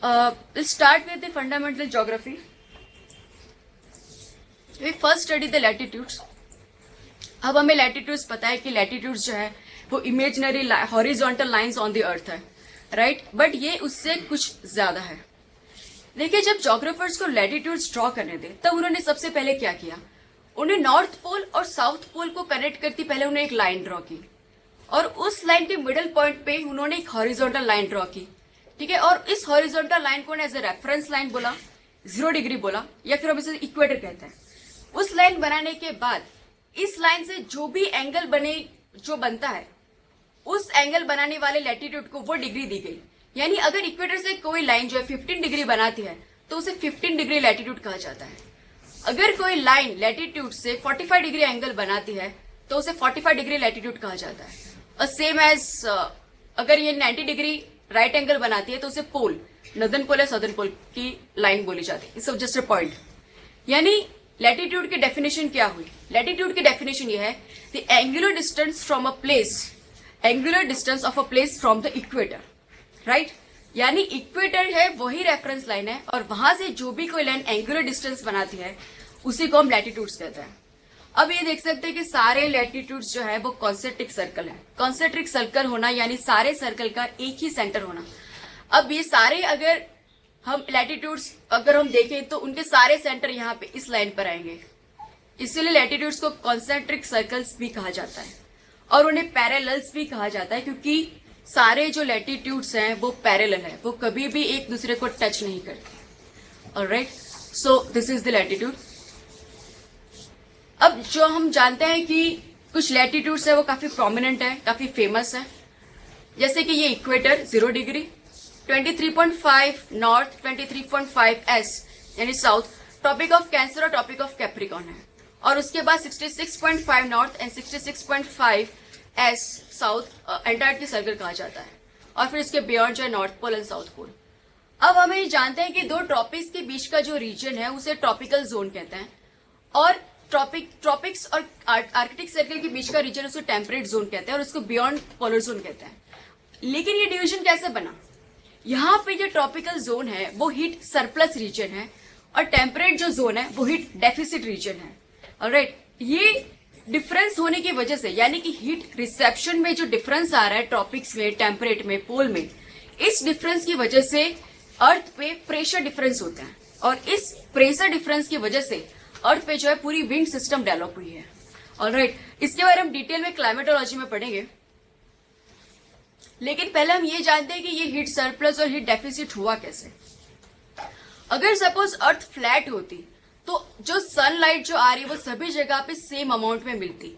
We'll start with the fundamental geography. We first study the latitudes. अब हमें latitudes पता है कि लैटिट्यूड्स जो है वो imaginary horizontal lines on the earth है, राइट? बट ये उससे कुछ ज्यादा है. देखिए, जब जोग्राफर्स को लैटिट्यूड्स ड्रॉ करने थे तब उन्होंने सबसे पहले क्या किया, उन्हें नॉर्थ पोल और साउथ पोल को कनेक्ट करती पहले उन्होंने एक लाइन ड्रॉ की और उस लाइन के मिडिल पॉइंट पे उन्होंने एक हॉरिजॉन्टल लाइन ड्रॉ की. ठीक है, और इस हॉरिजॉन्टल लाइन को एज ए रेफरेंस लाइन बोला, 0 डिग्री बोला, या फिर हम इसे इक्वेटर कहते हैं. उस लाइन बनाने के बाद इस लाइन से जो भी एंगल बनता है उस एंगल बनाने वाले लैटिट्यूड को वो डिग्री दी गई. यानी अगर इक्वेटर से कोई लाइन जो है 15 डिग्री बनाती है तो उसे 15 डिग्री लैटिट्यूड कहा जाता है. अगर कोई लाइन लैटिट्यूड से 45 डिग्री एंगल बनाती है तो उसे 45 डिग्री लैटिट्यूड कहा जाता है. और सेम एज अगर ये 90 डिग्री राइट एंगल बनाती है तो उसे पोल, नॉर्दर्न पोल या सदर्न पोल की लाइन बोली जाती है. It's just a point. यानी लैटिट्यूड की डेफिनेशन क्या हुई? लैटिट्यूड की डेफिनेशन ये है the angular distance from a place, angular distance of a place from the equator, right? यानी इक्वेटर है वही रेफरेंस लाइन है और वहां से जो भी कोई लाइन एंगुलर डिस्टेंस बनाती है उसी को हम लैटिट्यूड्स कहते हैं. अब ये देख सकते हैं कि सारे लैटिट्यूड्स जो है वो कॉन्सेंट्रिक सर्कल है. कॉन्सेंट्रिक सर्कल होना यानी सारे सर्कल का एक ही सेंटर होना. अब ये सारे अगर हम लैटिट्यूड्स अगर हम देखें तो उनके सारे सेंटर यहाँ पे इस लाइन पर आएंगे. इसीलिए लैटिट्यूड्स को कॉन्सेंट्रिक सर्कल्स भी कहा जाता है और उन्हें पैरेलल्स भी कहा जाता है क्योंकि सारे जो लैटिट्यूड्स हैं वो पैरेलल है, वो कभी भी एक दूसरे को टच नहीं करते. Alright, so this is the latitude. अब जो हम जानते हैं कि कुछ लैटिट्यूड्स है वो काफी प्रोमिनेंट है, काफी फेमस है. जैसे कि ये इक्वेटर 0 डिग्री, 23.5 नॉर्थ, 23.5 एस यानी साउथ, टॉपिक ऑफ कैंसर और टॉपिक ऑफ कैप्रिकॉन है. और उसके बाद 66.5 north and 66.5 S south Antarctic circle कहा जाता है. और फिर इसके बियॉन्ड जो है north pole and south pole. अब हम ये जानते हैं कि दो ट्रॉपिक्स के बीच का जो रीजन है उसे ट्रॉपिकल जोन कहते हैं और ट्रॉपिक्स और आर्कटिक सर्कल के बीच का रीजन उसे टेम्परेट जोन कहते हैं और उसको बियॉन्ड पोलर जोन कहते हैं. लेकिन ये डिवीजन कैसे बना? यहाँ पे जो ट्रॉपिकल जोन है वो हीट सरप्लस रीजन है और टेम्परेट जो जोन है वो हीट डेफिसिट रीजन है. ऑलराइट, ये डिफरेंस होने की वजह से यानी कि हीट रिसेप्शन में जो डिफरेंस आ रहा है ट्रॉपिक्स में, टेम्परेट में, पोल में, इस डिफरेंस की वजह से अर्थ पे प्रेशर डिफरेंस होता है और इस प्रेशर डिफरेंस की वजह से अर्थ पे जो है पूरी विंड सिस्टम डेवलप हुई है. ऑलराइट, इसके बारे में हम डिटेल में क्लाइमेटोलॉजी में पढ़ेंगे. लेकिन पहले हम ये जानते हैं कि ये हीट सरप्लस और हीट डेफिसिट हुआ कैसे. अगर सपोज अर्थ फ्लैट होती तो जो सनलाइट जो आ रही है वो सभी जगह पे सेम अमाउंट में मिलती.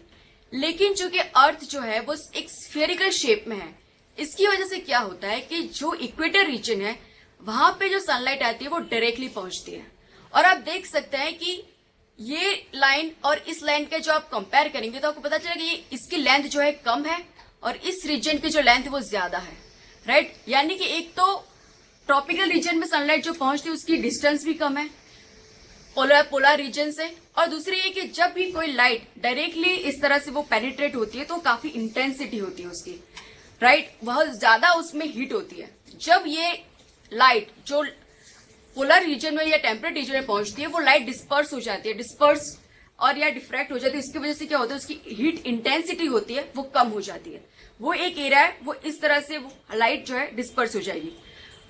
लेकिन चूंकि अर्थ जो है वो एक स्फेरिकल शेप में है, इसकी वजह से क्या होता है कि जो इक्वेटर रीजन है वहां पे जो सनलाइट आती है वो डायरेक्टली पहुंचती है. और आप देख सकते हैं कि ये लाइन और इस लाइन का जो आप कंपेयर करेंगे तो आपको पता चलेगा कि इसकी लेंथ जो है कम है और इस रीजन की जो लेंथ है वो ज्यादा है, राइट? यानी कि एक तो ट्रॉपिकल रीजन में सनलाइट जो पहुंचती है उसकी डिस्टेंस भी कम है पोलर रीजन से, और दूसरी ये कि जब भी कोई लाइट डायरेक्टली इस तरह से वो पेनिट्रेट होती है तो काफी इंटेंसिटी होती है उसकी, राइट? बहुत ज्यादा उसमें हीट होती है. जब ये लाइट जो पोलर रीजन में या टेम्परेट रीजन में पहुंचती है वो लाइट डिस्पर्स हो जाती है, डिस्पर्स और या डिफ्रैक्ट हो जाती है. इसकी वजह से क्या होता है, उसकी हीट इंटेंसिटी होती है वो कम हो जाती है. वो एक एरिया है वो इस तरह से लाइट जो है डिस्पर्स हो जाएगी.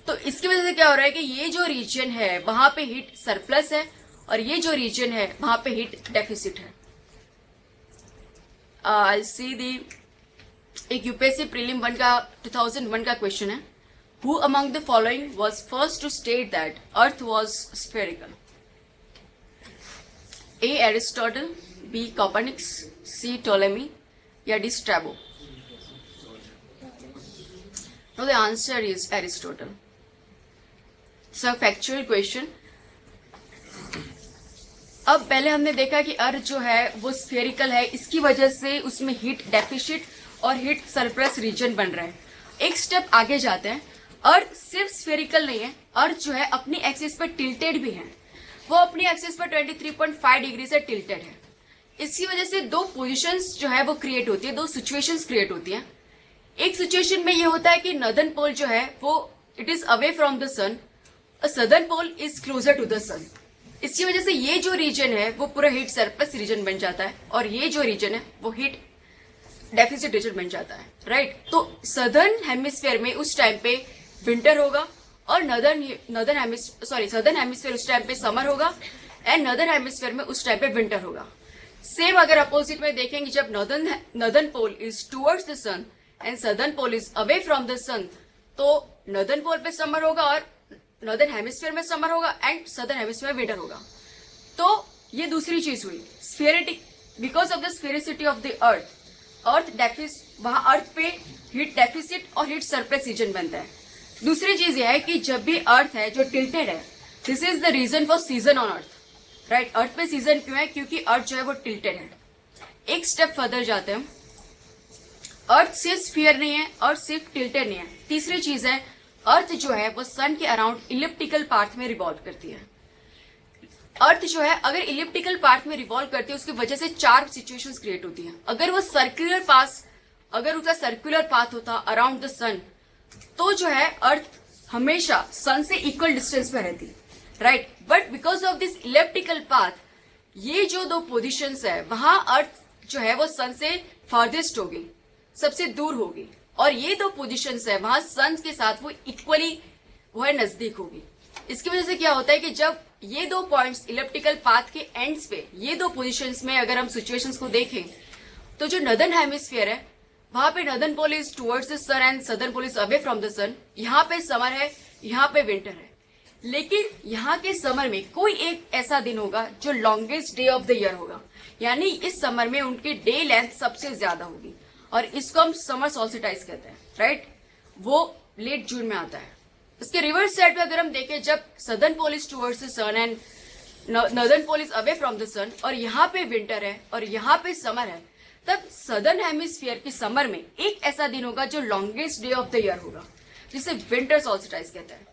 तो इसकी वजह से क्या हो रहा है कि ये जो रीजन है वहां पे हीट सरप्लस है और ये जो रीजन है वहां पे हीट डेफिसिट है. आई सी दी एक यूपीएससी प्रीलिम 1 का 2001 का क्वेश्चन है. Who among the following was first to state that earth was spherical? A. Aristotle, B. Copernicus, C. Ptolemy, या D. Strabo? No, the answer is Aristotle. It's a factual question. अब पहले हमने देखा कि अर्थ जो है वो स्फेरिकल है, इसकी वजह से उसमें हीट डेफिसिट और हीट सरप्लस रीजन बन रहा है. एक स्टेप आगे जाते हैं. अर्थ सिर्फ स्फेरिकल नहीं है, अर्थ जो है अपनी एक्सिस पर टिल्टेड भी है. वो अपनी एक्सिस पर 23.5 डिग्री से टिल्टेड है. इसकी वजह से दो पोजीशंस जो है वो क्रिएट होती है, दो सिचुएशंस क्रिएट होती हैं. एक सिचुएशन में ये होता है कि नॉर्दर्न पोल जो है वो it is away from the sun a southern pole is closer to the sun. इसकी वजह से ये जो रीजन है वो पूरा हीट सरप्लस रीजन बन जाता है और ये जो रीजन है वो हीट डेफिसिट रीजन बन जाता है, राइट। तो सदर्न हेमिस्फीयर में उस टाइम पे विंटर होगा और सदर्न हेमिस्फीयर उस टाइम पे समर होगा एंड नदर्न हेमिस्फीयर में उस टाइम पे विंटर होगा। सेम अगर अपोजिट में देखेंगे, जब northern pole is towards the sun and southern pole is away from the sun, तो नदर्न पोल पे समर होगा और नॉर्दर्न हेमिस्फीयर में समर होगा एंड सदर्न हेमिस्फीयर में विंटर होगा। तो ये दूसरी चीज हुई sphericity, because of the sphericity of the earth deficit, वहां अर्थ पे हीट डेफिसिट और हीट सरप्लस रीजन बनता है। दूसरी चीज यह है कि जब भी अर्थ है जो टिल्टेड है, this is the reason for season on earth, right. Earth पे सीजन क्यों है? क्योंकि अर्थ जो है वो टिल्टेड है। एक स्टेप फर्दर जाते हैं, अर्थ सिर्फ स्फीयर नहीं है और सिर्फ टिल्टेड नहीं है। तीसरी चीज है, अर्थ जो है वो सन के अराउंड इलिप्टिकल पाथ में रिवॉल्व करती है। अर्थ जो है अगर इलिप्टिकल पाथ में रिवॉल्व करती है, उसकी वजह से चार सिचुएशंस क्रिएट होती हैं। अगर वो अगर उसका सर्कुलर पाथ होता अराउंड द सन, तो जो है अर्थ हमेशा सन से इक्वल डिस्टेंस पे रहती, right. But because of this elliptical path, ये जो दो पोजिशंस है वहां अर्थ जो है वो सन से फार्देस्ट होगी, सबसे दूर होगी, और ये दो पोजीशंस है वहां सन के साथ वो इक्वली वो है नजदीक होगी। इसकी वजह से क्या होता है कि जब ये दो पॉइंट्स इलिप्टिकल पाथ के एंड्स पे, ये दो पोजीशंस में अगर हम सिचुएशंस को देखें, तो जो नदर्न हेमिस्फीयर है वहां पे northern pole is towards the sun and southern pole is away from the sun. यहाँ पे समर है, यहाँ पे विंटर है, लेकिन यहाँ के समर में कोई एक ऐसा दिन होगा जो longest day of the year होगा, यानी इस समर में उनकी डे लेंथ सबसे ज्यादा होगी और इसको हम समर सॉल्स्टिटाइज कहते हैं, राइट। वो लेट जून में आता है। इसके रिवर्स साइड पे अगर हम देखें, जब southern pole is towards the sun and northern pole is away from the sun और यहाँ पे विंटर है और यहाँ पे समर है, तब सदर्न हेमिस्फीयर के समर में एक ऐसा दिन होगा जो longest day of the year होगा, जिसे विंटर सॉल्स्टिटाइज कहते हैं।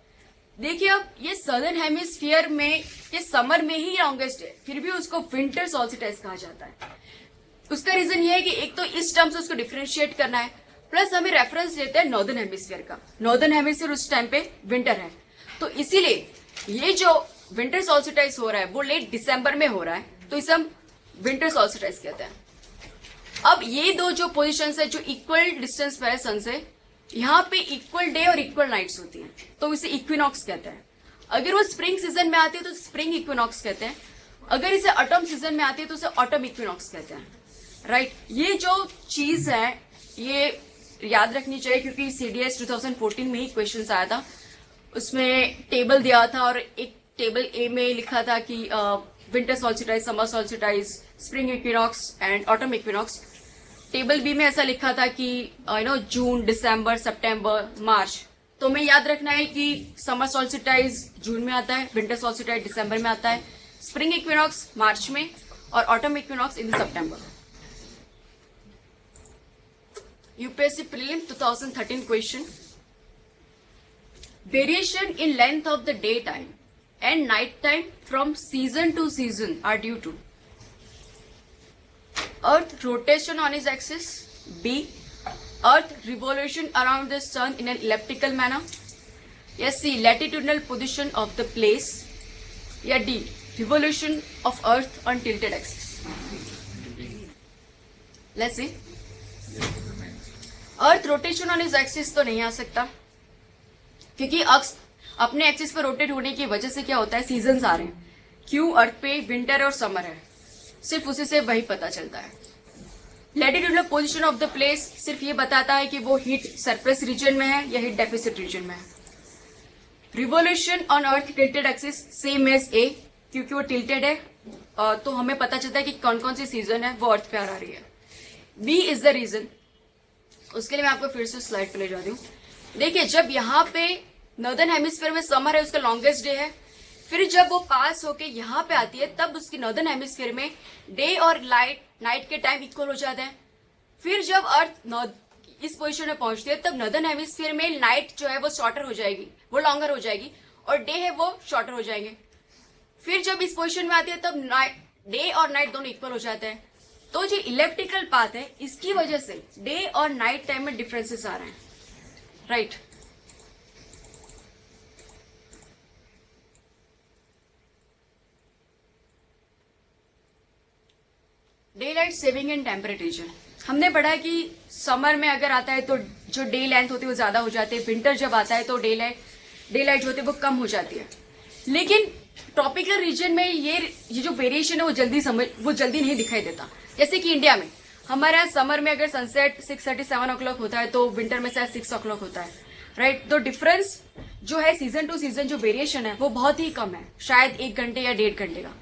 देखिए अब ये सदर्न हेमिस्फीयर में के समर में ही लॉन्गेस्ट है, फिर भी उसको विंटर सॉल्स्टिटाइज कहा जाता है। उसका रीजन ये है कि एक तो इस टर्म से उसको डिफरेंशिएट करना है, प्लस हमें रेफरेंस लेते हैं नॉर्दर्न हेमिस्फीयर का। नॉर्दर्न हेमिस्फीयर उस टाइम पे विंटर है, तो इसीलिए ये जो विंटर सॉल्स्टिटाइज हो रहा है वो लेट दिसंबर में हो रहा है, तो इसे हम विंटर सॉल्स्टिटाइज कहते हैं। अब ये दो जो पोजिशन है जो इक्वल डिस्टेंस पर है सन से, यहाँ पे इक्वल डे और इक्वल नाइट्स होती हैं, तो इसे इक्विनॉक्स कहते हैं। अगर वो स्प्रिंग सीजन में आती है तो स्प्रिंग इक्विनॉक्स कहते हैं, अगर इसे ऑटम सीजन में आती है तो उसे ऑटम इक्विनॉक्स कहते हैं, राइट। ये जो चीज है ये याद रखनी चाहिए, क्योंकि सीडीएस 2014 में ही क्वेश्चन आया था, उसमें टेबल दिया था और एक टेबल ए में लिखा था कि winter solstice, summer solstice, spring equinox and autumn equinox. Table B में ऐसा लिखा था कि जून, दिसंबर, सितंबर, मार्च। तो हमें याद रखना है कि समर सॉल्स्टिटाइज जून में आता है, विंटर सॉल्स्टिटाइज दिसंबर में आता है, स्प्रिंग इक्विनॉक्स मार्च में और autumn equinox in September. UPSC Prelim 2013 question. Variation in length of the daytime and night time from season to season are due to Earth rotation on its axis, B. Earth revolution around the sun in an elliptical manner, yes, C. Latitudinal position of the place, या D. Revolution of Earth on tilted axis. Let's see. Earth rotation on is axis तो नहीं आ सकता, क्योंकि अक्स अपने axis पर rotate होने की वजह से क्या होता है, सीजन्स आ रहे हैं। क्यों? अर्थ पे विंटर और समर है, सिर्फ उसी से वही पता चलता है। Latitudinal position of the place सिर्फ ये बताता है कि वो हीट सरप्लस रीजन में है या हीट डेफिसिट रीजन में है। Revolution on earth tilted axis same as a, क्योंकि वो टिल्टेड है तो हमें पता चलता है कि कौन कौन सी सीजन है वो अर्थ पे आ रही है। B is the reason. उसके लिए मैं आपको फिर से स्लाइड पे ले जाती हूँ। देखिए जब यहाँ पे नॉर्दर्न हेमिस्फीयर में समर है, उसका लॉन्गेस्ट डे है, फिर जब वो पास होके यहाँ पे आती है तब उसकी नॉर्दर्न हेमिस्फीयर में डे और नाइट के टाइम इक्वल हो जाते हैं। फिर जब अर्थ इस पोजीशन में पहुंचती है तब नॉर्दर्न हेमिस्फीयर में नाइट जो है वो शॉर्टर हो जाएगी, वो लॉन्गर हो जाएगी, और डे है वो शॉर्टर हो जाएंगे। फिर जब इस पोजीशन में आती है तब डे और नाइट दोनों इक्वल हो जाते हैं। तो जो इलेक्ट्रिकल पाथ है इसकी वजह से डे और नाइट टाइम में डिफरेंसेस आ रहे हैं, right. Day light saving in temperate region. हमने पढ़ा कि समर में अगर आता है तो जो डे लेंथ होती है वो ज्यादा हो जाती है, विंटर जब आता है तो डे लाइट जो होती है वो कम हो जाती है। लेकिन ट्रॉपिकल रीजन में ये जो वेरिएशन है वो जल्दी नहीं दिखाई देता। जैसे कि इंडिया में हमारे यहाँ समर में अगर सनसेट 6:37 होता है तो विंटर में शायद 6 होता है, राइट। तो डिफरेंस जो है सीजन टू सीजन जो वेरिएशन है वो बहुत ही कम है, शायद 1 घंटे या 1.5 घंटे का।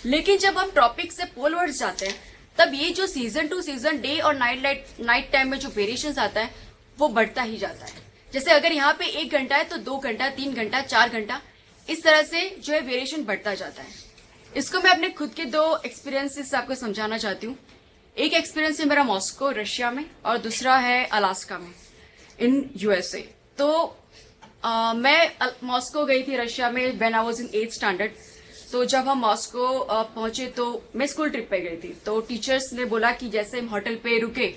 लेकिन जब हम ट्रॉपिक से पोलवर्ड्स जाते हैं तब ये जो सीजन टू सीजन डे और नाइट टाइम में जो वेरिएशन आता है वो बढ़ता ही जाता है। जैसे अगर यहाँ पे 1 घंटा है तो 2 घंटा, 3 घंटा, 4 घंटा, इस तरह से जो है वेरिएशन बढ़ता जाता है। इसको मैं अपने खुद के 2 एक्सपीरियंसेस से आपको समझाना चाहती हूँ। एक एक्सपीरियंस है मेरा मॉस्को रशिया में और दूसरा है अलास्का में इन यूएसए। तो मैं मॉस्को गई थी रशिया में when I was in 8th standard. तो जब हम मॉस्को पहुंचे तो मैं स्कूल ट्रिप पे गई थी। तो टीचर्स ने बोला कि जैसे हम होटल पे रुके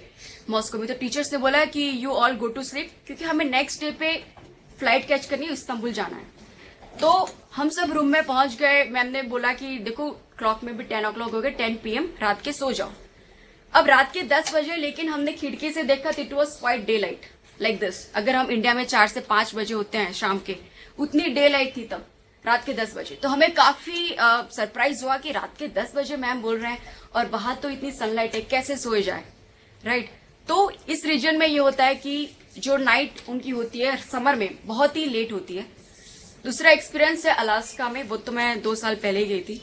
मॉस्को में तो टीचर्स ने बोला कि you all go to sleep, क्योंकि हमें नेक्स्ट डे पे फ्लाइट कैच करनी है, इस्तांबुल जाना है। तो हम सब रूम में पहुंच गए। मैम ने बोला कि देखो क्लॉक में भी 10 o'clock हो गए, 10 PM, रात के सो जाओ। अब रात के 10 बजे, लेकिन हमने खिड़की से देखा तो it was quite day light like this. अगर हम इंडिया में 4 से 5 बजे होते हैं शाम के, उतनी डे लाइट थी तब रात के 10 बजे। तो हमें काफी सरप्राइज हुआ कि रात के 10 बजे मैम बोल रहे हैं और बाहर तो इतनी सनलाइट है, कैसे सोए जाए, राइट। तो इस रीजन में ये होता है कि जो नाइट उनकी होती है समर में बहुत ही लेट होती है। दूसरा एक्सपीरियंस है अलास्का में, वो तो मैं 2 साल पहले ही गई थी।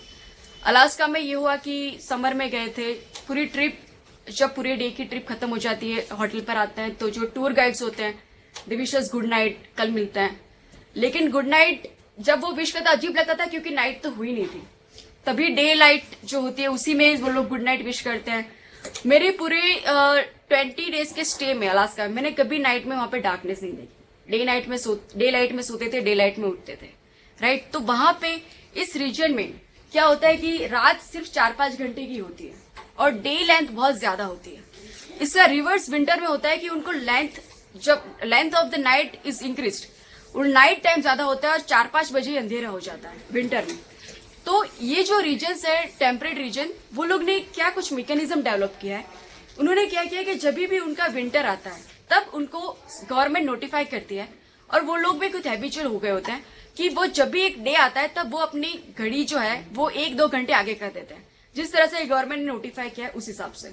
अलास्का में ये हुआ कि समर में गए थे, पूरी ट्रिप, जब पूरे डे की ट्रिप खत्म हो जाती है होटल पर आते हैं तो जो टूर गाइड्स होते हैं they wish us good night, कल मिलते हैं। लेकिन गुड नाइट जब वो विश करता अजीब लगता था क्योंकि नाइट तो हुई नहीं थी। तभी डे लाइट जो होती है उसी में वो लोग गुड नाइट विश करते हैं। मेरे पूरे 20 डेज के स्टे में अलास्का में मैंने कभी नाइट में वहां पे डार्कनेस नहीं देखी। डे लाइट में सोते थे, डे लाइट में उठते थे, राइट। तो वहां पे इस रीजन में क्या होता है कि रात सिर्फ 4-5 घंटे की होती है और डे लेंथ बहुत ज्यादा होती है। इसका रिवर्स विंटर में होता है कि उनको length of the night is increased, और नाइट टाइम ज्यादा होता है और 4-5 बजे अंधेरा हो जाता है विंटर में। तो ये जो रीजन है टेम्परेट रीजन, वो लोग ने क्या कुछ मैकेनिज्म डेवलप किया है। उन्होंने क्या किया कि जब भी उनका विंटर आता है तब उनको गवर्नमेंट नोटिफाई करती है, और वो लोग भी कुछ हैबिचुअल हो गए होते हैं कि वो जब भी एक डे आता है तब वो अपनी घड़ी जो है वो 1-2 घंटे आगे कर देते हैं, जिस तरह से गवर्नमेंट ने नोटिफाई किया है उस हिसाब से।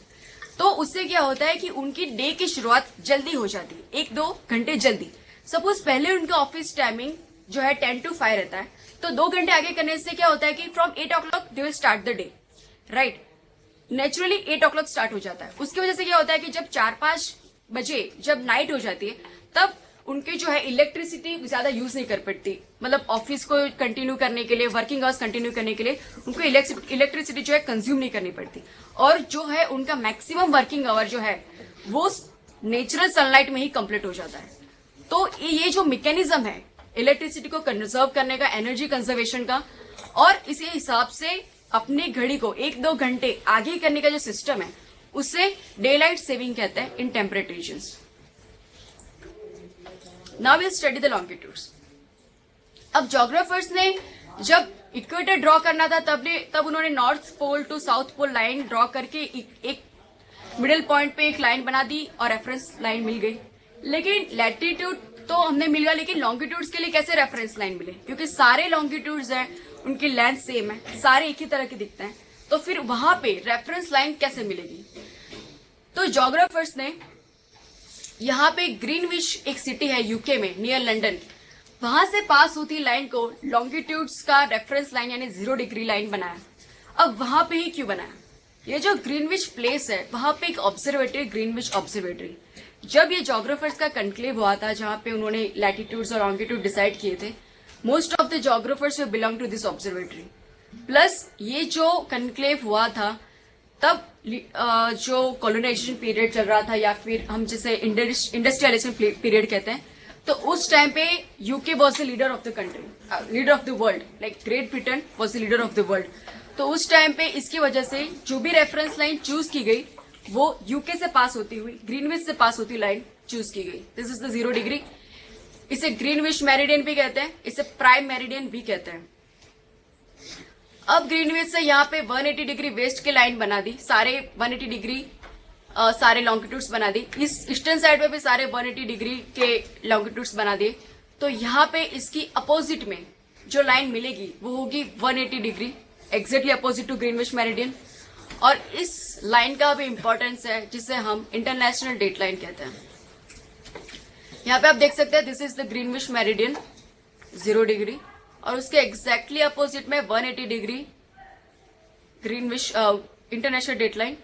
तो उससे क्या होता है कि उनकी डे की शुरुआत जल्दी हो जाती है, 1-2 घंटे जल्दी। सपोज पहले उनका ऑफिस टाइमिंग जो है 10 to 5 रहता है, तो 2 घंटे आगे करने से क्या होता है कि from 8 o'clock they will start the day, right. Naturally 8 o'clock start हो जाता है। उसकी वजह से क्या होता है कि जब 4-5 बजे जब नाइट हो जाती है तब उनके जो है इलेक्ट्रिसिटी ज्यादा यूज नहीं कर पड़ती, मतलब ऑफिस को कंटिन्यू करने के लिए, वर्किंग आवर्स कंटिन्यू करने के लिए उनको इलेक्ट्रिसिटी जो है कंज्यूम नहीं करनी पड़ती, और जो है उनका मैक्सिमम वर्किंग आवर जो है वो नेचुरल सनलाइट में ही कंप्लीट हो जाता है। तो ये जो मैकेनिज्म है इलेक्ट्रिसिटी को कंजर्व करने का, एनर्जी कंजर्वेशन का, और इसी हिसाब से अपनी घड़ी को 1-2 घंटे आगे करने का जो सिस्टम है उसे डे लाइट सेविंग कहते हैं in temperate regions. Now will study the longitudes. अब जोग्राफर्स ने जब इक्वेटर ड्रॉ करना था तब उन्होंने north pole to south pole line draw करके एक मिडिल पॉइंट पे एक लाइन बना दी और रेफरेंस लाइन मिल गई। लेकिन लैटिट्यूड तो हमने मिल गया, लेकिन लॉन्गिट्यूड्स के लिए कैसे रेफरेंस लाइन मिले, क्योंकि सारे लॉन्गिट्यूड्स हैं उनकी लेंथ सेम है, सारे एक ही तरह के दिखते हैं, तो फिर वहां पे रेफरेंस लाइन कैसे मिलेगी। तो जोग्राफर्स ने यहाँ पे ग्रीनविच एक सिटी है यूके में नियर लंदन, वहां से पास होती लाइन को लॉन्गिट्यूड्स का रेफरेंस लाइन यानी 0 डिग्री लाइन बनाया। अब वहां पे ही क्यों बनाया, ये जो ग्रीनविच प्लेस है वहां पे एक ऑब्जर्वेटरी, ग्रीनविच ऑब्जर्वेटरी, जब ये जोग्राफर्स का कनक्लेव हुआ था जहां पे उन्होंने लैटिट्यूड्स और लॉन्गिट्यूड डिसाइड किए थे, most of the geographers belong to this observatory. Plus ये जो कनक्लेव हुआ था तब जो कॉलोनाइजेशन पीरियड चल रहा था, या फिर हम जिसे इंडस्ट्रियलाइजेशन पीरियड कहते हैं, तो उस टाइम पे UK was the leader of the country, leader of the world, like great Britain was the leader of the world. तो उस टाइम पे इसकी वजह से जो भी रेफरेंस लाइन चूज की गई वो यूके से पास होती हुई, ग्रीनविच से पास होती लाइन चूज की गई। This is the 0 degree. इसे ग्रीनविच मेरिडियन भी कहते हैं, इसे प्राइम मेरिडियन भी कहते हैं। अब ग्रीनविच से यहाँ पे 180 डिग्री वेस्ट की लाइन बना दी, सारे 180 डिग्री सारे लॉन्गिट्यूड्स बना दी। इस ईस्टर्न साइड पे भी सारे 180 डिग्री के लॉन्गिट्यूड्स बना दिए। तो यहाँ पे इसकी अपोजिट में जो लाइन मिलेगी वो होगी 180 degree, exactly opposite to Greenwich meridian. और इस लाइन का भी इंपॉर्टेंस है जिसे हम इंटरनेशनल डेट लाइन कहते हैं। यहाँ पे आप देख सकते हैं this is the Greenwich meridian 0 degree, और उसके एग्जैक्टली अपोजिट में 180 degree Greenwich international date line.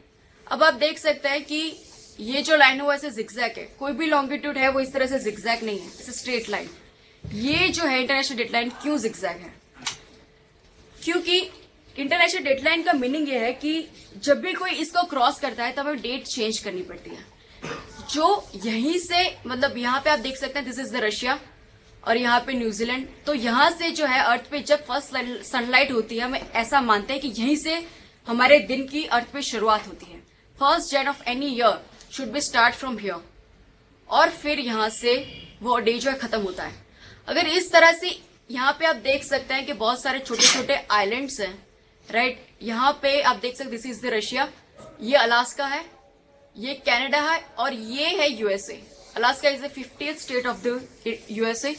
अब आप देख सकते हैं कि ये जो लाइन है वो ऐसे जिगजैग है, कोई भी लॉन्गिट्यूड है वो इस तरह से जिगजैग नहीं है, इट्स स्ट्रेट लाइन। ये जो है इंटरनेशनल डेट लाइन क्यों जिगजैग है? क्योंकि इंटरनेशनल डेट लाइन का मीनिंग ये है कि जब भी कोई इसको क्रॉस करता है तब हमें डेट चेंज करनी पड़ती है। जो यहीं से मतलब यहाँ पे आप देख सकते हैं दिस इज द रशिया और यहाँ पे न्यूजीलैंड। तो यहाँ से जो है अर्थ पे जब फर्स्ट सनलाइट होती है, हम ऐसा मानते हैं कि यहीं से हमारे दिन की अर्थ पे शुरुआत होती है। First Jan of any year should be start from here, और फिर यहाँ से वो डे जो है खत्म होता है। अगर इस तरह से यहाँ पे आप देख सकते हैं कि बहुत सारे छोटे छोटे आइलैंड्स हैं, राइट। यहाँ पे आप देख सकते दिस इज द रशिया, ये अलास्का है, ये कनाडा है, और ये है USA. Alaska is the 50th state of the USA.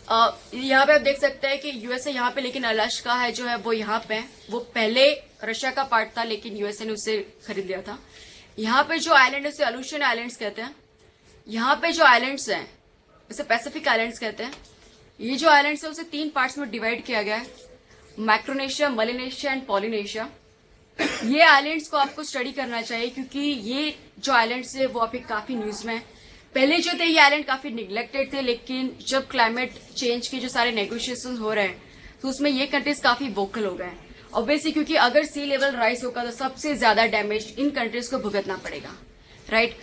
यहाँ पे आप देख सकते हैं कि यूएसए यहाँ पे, लेकिन अलास्का है जो है वो यहाँ पे है। वो पहले रशिया का पार्ट था लेकिन यूएसए ने उसे खरीद लिया था। यहाँ पे जो आइलैंड है उसे अल्यूशियन आइलैंड्स कहते हैं। यहाँ पे जो आइलैंड्स हैं उसे पैसिफिक आइलैंड्स कहते हैं। ये जो आइलैंड्स है उसे 3 पार्ट्स में डिवाइड किया गया है, मैक्रोनेशिया, मलेनेशिया एंड पॉलिनेशिया। ये आइलैंड्स को आपको स्टडी करना चाहिए क्योंकि ये जो आइलैंड्स है वो अभी काफी न्यूज में है। पहले जो थे ये आइलैंड काफी निग्लेक्टेड थे, लेकिन जब क्लाइमेट चेंज के जो सारे नेगोशिएशन हो रहे हैं तो उसमें ये कंट्रीज काफी वोकल हो गए हैं। ऑब्वियसली क्योंकि अगर सी लेवल राइज होगा तो सबसे ज्यादा डैमेज इन कंट्रीज को भुगतना पड़ेगा, राइट।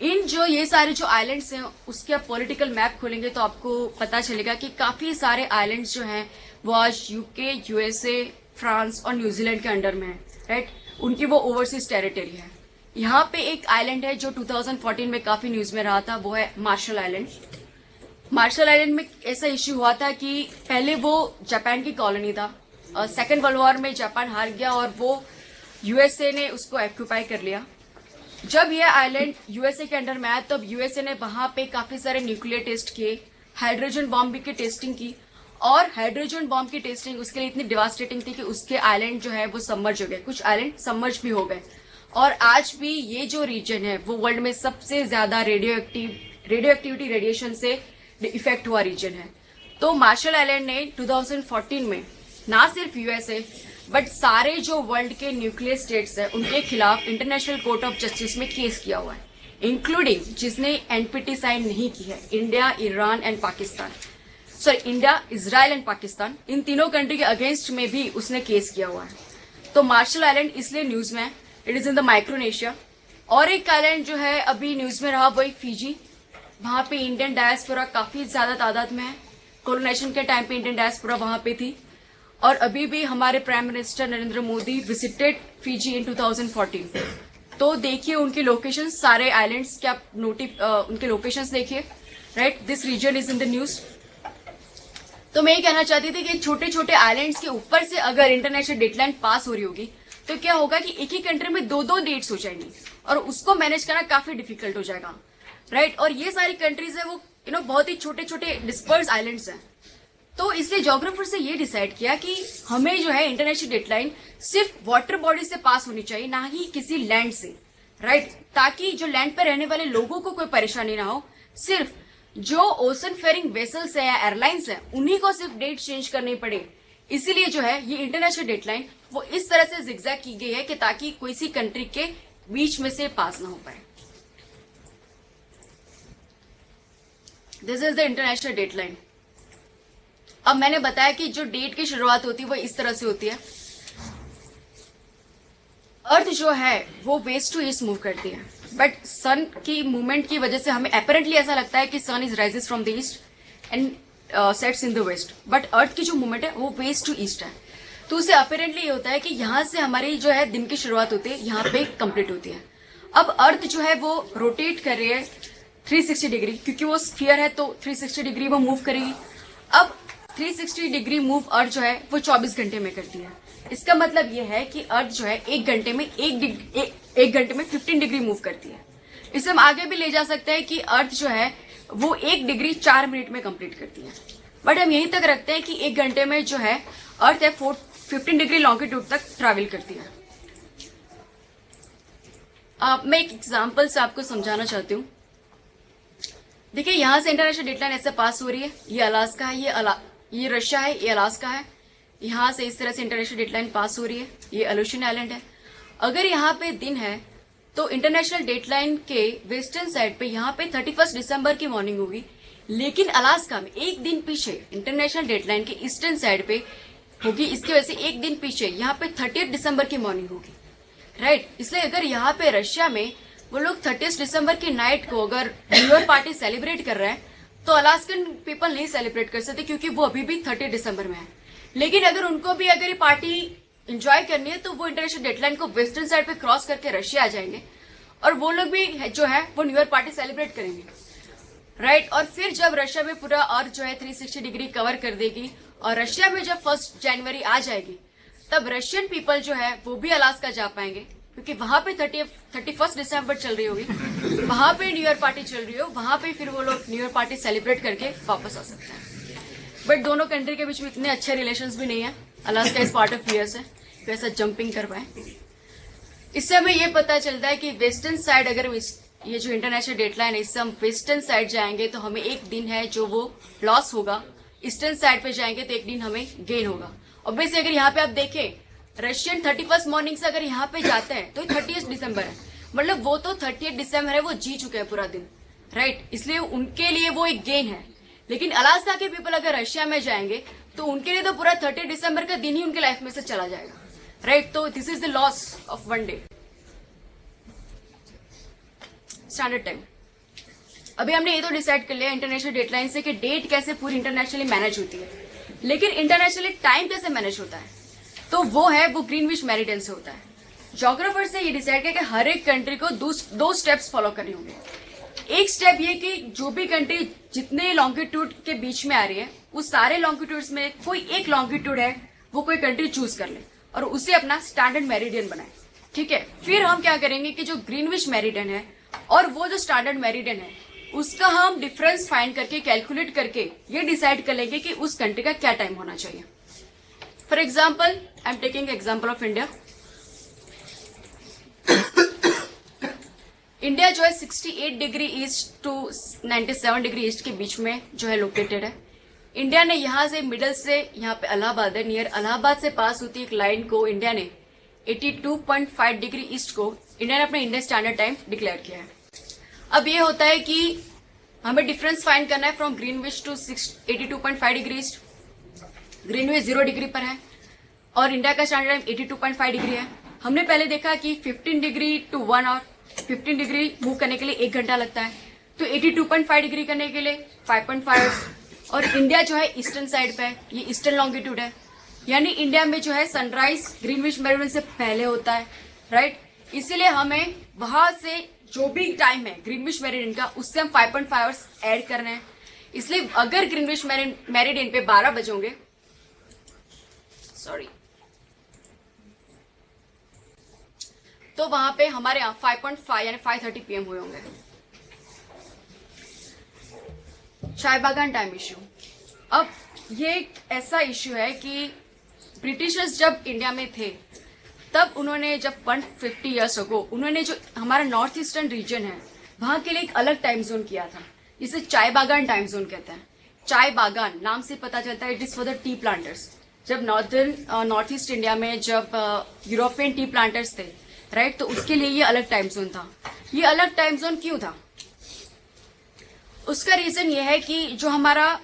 इन जो ये सारे जो आइलैंड्स हैं उसके आप पॉलिटिकल मैप खोलेंगे तो आपको पता चलेगा कि काफी सारे आइलैंड्स जो हैं वो आज यूके, यूएसए, फ्रांस और न्यूजीलैंड के अंडर में है, राइट। उनकी वो ओवरसीज टेरिटरी है। यहाँ पे एक आइलैंड है जो 2014 में काफी न्यूज में रहा था, वो है मार्शल आइलैंड। मार्शल आइलैंड में ऐसा इश्यू हुआ था कि पहले वो जापान की कॉलोनी था, सेकेंड वर्ल्ड वॉर में जापान हार गया और वो यूएसए ने उसको ऑक्यूपाई कर लिया। जब ये आइलैंड यूएसए के अंडर में आया तब यूएसए ने वहां पे काफी सारे न्यूक्लियर टेस्ट किए, हाइड्रोजन बॉम्ब की टेस्टिंग की, और हाइड्रोजन बॉम्ब की टेस्टिंग उसके लिए इतनी डिवास्टेटिंग थी कि उसके आइलैंड जो है वो सबमर्ज हो गए, कुछ आइलैंड सबमर्ज भी हो गए। और आज भी ये जो रीजन है वो वर्ल्ड में सबसे ज्यादा रेडियोएक्टिविटी रेडिएशन से इफेक्ट हुआ रीजन है। तो मार्शल आइलैंड ने 2014 में ना सिर्फ यूएसए बट सारे जो वर्ल्ड के न्यूक्लियर स्टेट्स हैं उनके खिलाफ इंटरनेशनल कोर्ट ऑफ जस्टिस में केस किया हुआ है, इंक्लूडिंग जिसने एनपीटी साइन नहीं की है, India, Iran and Pakistan. Sorry, India, Israel and Pakistan, इन तीनों कंट्री के अगेंस्ट में भी उसने केस किया हुआ है। तो मार्शल आइलैंड इसलिए न्यूज में है, it is in the Micronesia. और एक आइलैंड जो है अभी न्यूज में रहा वही फिजी। वहां पे इंडियन डायस्पोरा काफी ज्यादा तादाद में है। कोलोनाइजेशन के टाइम पे इंडियन डायस्पोरा वहां पे थी, और अभी भी हमारे prime minister Narendra Modi visited Fiji in 2014। तो देखिए उनकी लोकेशन, सारे आइलैंड्स के आप उनके लोकेशंस देखिए, right. This region is in the news. तो मैं ये कहना चाहती थी कि छोटे छोटे आइलैंड्स के ऊपर से अगर इंटरनेशनल डेटलाइन पास हो रही होगी तो क्या होगा कि एक ही कंट्री में 2-2 डेट्स हो जाएंगी और उसको मैनेज करना काफी डिफिकल्ट हो जाएगा, राइट। और ये सारी कंट्रीज है वो बहुत ही छोटे छोटे डिस्पर्स आइलैंड्स हैं। तो इसलिए ज्योग्राफर से ये डिसाइड किया कि हमें जो है इंटरनेशनल डेटलाइन सिर्फ वाटर बॉडी से पास होनी चाहिए, ना ही किसी लैंड से, राइट। ताकि जो लैंड पे रहने वाले लोगों को कोई परेशानी ना हो, सिर्फ जो ओशन फेयरिंग वेसल्स है या एयरलाइंस है उन्हीं को सिर्फ डेट चेंज करनी पड़े। इसीलिए जो है ये इंटरनेशनल डेटलाइन वो इस तरह से जिगजैग की गई है कि ताकि कोई सी कंट्री के बीच में से पास ना हो पाए। This is the international dateline. अब मैंने बताया कि जो डेट की शुरुआत होती है वो इस तरह से होती है। अर्थ जो है वो वेस्ट टू ईस्ट मूव करती है, बट सन की मूवमेंट की वजह से हमें अपेरेंटली ऐसा लगता है कि sun is rises from the east and sets in the west, but earth की जो मूवमेंट है वो वेस्ट टू ईस्ट है। तो उसे अपेरेंटली ये होता है कि यहां से हमारी जो है दिन की शुरुआत होती है, यहाँ पे कंप्लीट होती है। अब अर्थ जो है वो रोटेट कर रही है 360 डिग्री, क्योंकि वो स्फीयर है तो 360 डिग्री वो मूव करेगी। अब 360 डिग्री मूव अर्थ जो है वो 24 घंटे में करती है। इसका मतलब ये है कि अर्थ जो है एक घंटे में 15 डिग्री मूव करती है। इसे हम आगे भी ले जा सकते हैं कि अर्थ जो है वो 1 डिग्री 4 मिनट में कंप्लीट करती है, बट हम यहीं तक रखते हैं कि 1 घंटे में जो है अर्थ है 15 डिग्री लॉन्गिट्यूड तक ट्रैवल करती है। मैं एक एग्जाम्पल से आपको समझाना चाहती हूँ। देखिए, यहां से इंटरनेशनल डेटलाइन ऐसे पास हो रही है, ये अलास्का है, ये रशिया है, ये अलास्का है। यहां से इस तरह से इंटरनेशनल डेटलाइन पास हो रही है, ये अलोशन आइलैंड है। अगर यहाँ पे दिन है तो इंटरनेशनल डेटलाइन के वेस्टर्न साइड पे यहाँ पे 31 दिसंबर की मॉर्निंग होगी, लेकिन अलास्का में एक दिन पीछे इंटरनेशनल डेटलाइन के ईस्टर्न साइड पे होगी। इसकी वजह से एक दिन पीछे यहाँ पे 30 दिसंबर की मॉर्निंग होगी, राइट। इसलिए अगर यहाँ पे रशिया में वो लोग 30 दिसंबर की नाइट को अगर न्यू ईयर पार्टी सेलिब्रेट कर रहे हैं तो अलास्कन पीपल नहीं सेलिब्रेट कर सकते, क्योंकि वो अभी भी 30 दिसंबर में है। लेकिन अगर उनको भी अगर ये पार्टी एंजॉय करनी है तो वो इंटरनेशनल डेटलाइन को वेस्टर्न साइड पे क्रॉस करके रशिया आ जाएंगे और वो लोग भी जो है वो न्यू ईयर पार्टी सेलिब्रेट करेंगे, राइट। और फिर जब रशिया में पूरा अर्थ जो है 360 डिग्री कवर कर देगी और रशिया में जब 1 जनवरी आ जाएगी तब रशियन पीपल जो है वो भी अलास्का जा पाएंगे, क्योंकि वहां पे 31 दिसंबर चल रही होगी, वहां पे न्यू ईयर पार्टी चल रही हो, वहां पे फिर वो लोग न्यू ईयर पार्टी सेलिब्रेट करके वापस आ सकते हैं। बट दोनों कंट्री के बीच में इतने अच्छे रिलेशंस भी नहीं है। Alaska is part of US है, तो ऐसा जंपिंग कर पाए। इससे हमें ये पता चलता है कि वेस्टर्न साइड अगर ये जो इंटरनेशनल डेटलाइन है इससे हम वेस्टर्न साइड जाएंगे तो हमें एक दिन है जो वो लॉस होगा, ईस्टर्न साइड पे जाएंगे तो एक दिन हमें गेन होगा। ऑब्वियसली अगर यहाँ पे आप देखें रशियन 31 मॉर्निंग से अगर यहाँ पे जाते हैं तो 30 दिसंबर है, मतलब वो तो 30 दिसंबर है, वो जी चुके हैं पूरा दिन, राइट। इसलिए उनके लिए वो एक गेन है। लेकिन अलास्का के पीपल अगर रशिया में जाएंगे तो उनके लिए तो पूरा 30 दिसंबर का दिन ही उनके लाइफ में से चला जाएगा, राइट। तो this is the loss of 1 day standard time. अभी हमने ये तो डिसाइड कर लिया इंटरनेशनल डेटलाइन से कि डेट कैसे पूरी इंटरनेशनली मैनेज होती है, लेकिन इंटरनेशनली टाइम कैसे मैनेज होता है तो वो ग्रीनविच मेरिडियन से होता है। ज्योग्राफर से ये डिसाइड किया कि हर एक कंट्री को 2 स्टेप्स फॉलो करने होंगे। एक स्टेप ये कि जो भी कंट्री जितने लॉन्गिट्यूड के बीच में आ रही है उस सारे लॉन्गिट्यूड्स में कोई एक लॉन्गिट्यूड है वो कोई कंट्री चूज कर ले और उसे अपना स्टैंडर्ड मेरिडियन बनाए, ठीक है। फिर हम क्या करेंगे कि जो ग्रीनविच मेरिडियन है और वो जो स्टैंडर्ड मेरिडियन है उसका हम डिफरेंस फाइंड करके कैलकुलेट करके ये डिसाइड कर लेंगे कि उस कंट्री का क्या टाइम होना चाहिए। For example I am taking example of India. India जो है 68 degree east to 97 degree east के बीच में जो है लोकेटेड है। इंडिया ने यहां से मिडल से यहाँ पे इलाहाबाद है, नियर इलाहाबाद से पास होती एक लाइन को इंडिया ने 82.5 डिग्री ईस्ट को इंडिया ने अपने इंडियन स्टैंडर्ड टाइम डिक्लेयर किया है। अब ये होता है कि हमें डिफरेंस फाइंड करना है from Greenwich to 82.5 degree east. Greenwich 0 degree पर है और इंडिया का स्टैंडर्ड टाइम 82.5 डिग्री है। हमने पहले देखा कि 15 degree to 1 hour 15 degree move करने के लिए 1 घंटा लगता है, तो 82.5 डिग्री करने के लिए 5.5 आवर्स। और इंडिया जो है ईस्टर्न साइड पे है, ये ईस्टर्न लॉन्गिट्यूड है, यानी इंडिया में जो है सनराइज ग्रीनविच मेरिडियन से पहले होता है, राइट। इसीलिए हमें वहां से जो भी टाइम है ग्रीनविच मेरिडियन का उससे हम 5.5 आवर्स ऐड करने हैं। इसलिए अगर ग्रीनविच मेरिडियन पे 12 बजे होंगे, सॉरी, तो वहां पे हमारे यहाँ 5.5 यानी 5:30 PM हुए होंगे। चाय बागान टाइम इश्यू। अब ये एक ऐसा इश्यू है कि ब्रिटिशर्स जब इंडिया में थे तब उन्होंने जब 150 ईयर्स अगो उन्होंने जो हमारा नॉर्थ ईस्टर्न रीजन है वहां के लिए एक अलग टाइम जोन किया था, जिसे चाय बागान टाइम जोन कहते हैं। चाय बागान नाम से पता चलता है it is for the T planters. जब नॉर्थ ईस्ट इंडिया में जब यूरोपियन टी प्लांटर्स थे, राइट, तो उसके लिए ये अलग टाइम जोन था। ये अलग टाइम जोन क्यों था? उसका रीजन ये है कि जो हमारा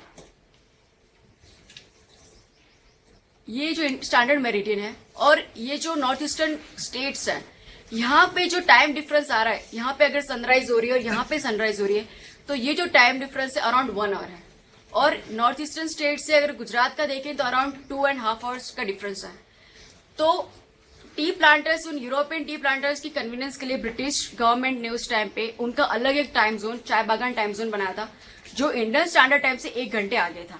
ये जो स्टैंडर्ड मेरिडियन है और ये जो नॉर्थ ईस्टर्न स्टेट्स है, यहाँ पे जो टाइम डिफरेंस आ रहा है, यहाँ पे अगर सनराइज हो रही है और यहाँ पे सनराइज हो रही है, तो ये जो टाइम डिफरेंस है अराउंड 1 आवर है। और नॉर्थ ईस्टर्न स्टेट से अगर गुजरात का देखें तो अराउंड 2.5 आवर्स का डिफरेंस है। तो टी प्लांटर्स, उन यूरोपियन टी प्लांटर्स की कन्वीनियंस के लिए ब्रिटिश गवर्नमेंट ने उस टाइम पे उनका अलग एक टाइम जोन चाय बागान टाइम जोन बनाया था, जो इंडियन स्टैंडर्ड टाइम से 1 घंटे आगे था।